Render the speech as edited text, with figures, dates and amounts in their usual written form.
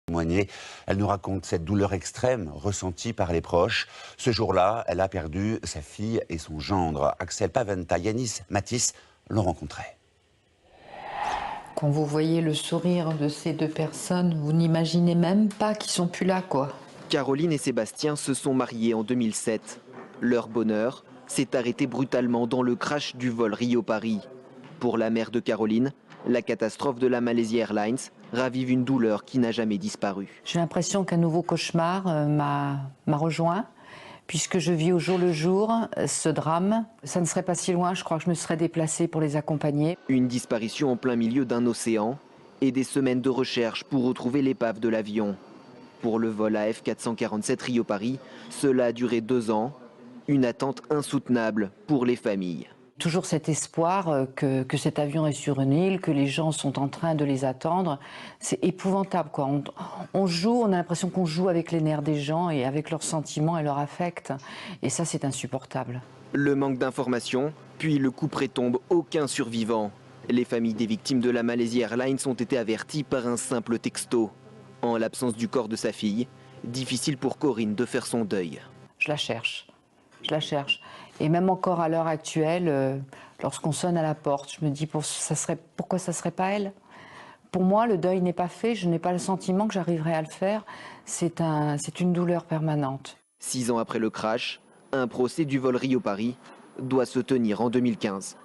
témoigner. Elle nous raconte cette douleur extrême ressentie par les proches. Ce jour-là, elle a perdu sa fille et son gendre. Axel Paventa, Yanis Matisse l'ont rencontré. Quand vous voyez le sourire de ces deux personnes, vous n'imaginez même pas qu'ils sont plus là, quoi. Caroline et Sébastien se sont mariés en 2007. Leur bonheur s'est arrêté brutalement dans le crash du vol Rio-Paris. Pour la mère de Caroline, la catastrophe de la Malaysia Airlines ravive une douleur qui n'a jamais disparu. J'ai l'impression qu'un nouveau cauchemar m'a rejoint, puisque je vis au jour le jour ce drame. Ça ne serait pas si loin, je crois que je me serais déplacée pour les accompagner. Une disparition en plein milieu d'un océan et des semaines de recherche pour retrouver l'épave de l'avion. Pour le vol AF 447 Rio-Paris, cela a duré 2 ans. Une attente insoutenable pour les familles. Toujours cet espoir que cet avion est sur une île, que les gens sont en train de les attendre. C'est épouvantable, quoi. On joue, on a l'impression qu'on joue avec les nerfs des gens et avec leurs sentiments et leurs affects. Et ça, c'est insupportable. Le manque d'informations, puis le couperet tombe, aucun survivant. Les familles des victimes de la Malaysia Airlines ont été averties par un simple texto. En l'absence du corps de sa fille, difficile pour Corinne de faire son deuil. Je la cherche. Je la cherche. Et même encore à l'heure actuelle, lorsqu'on sonne à la porte, je me dis pourquoi ça serait pas elle? Pour moi, le deuil n'est pas fait, je n'ai pas le sentiment que j'arriverai à le faire. C'est une douleur permanente. 6 ans après le crash, un procès du vol Rio-Paris doit se tenir en 2015.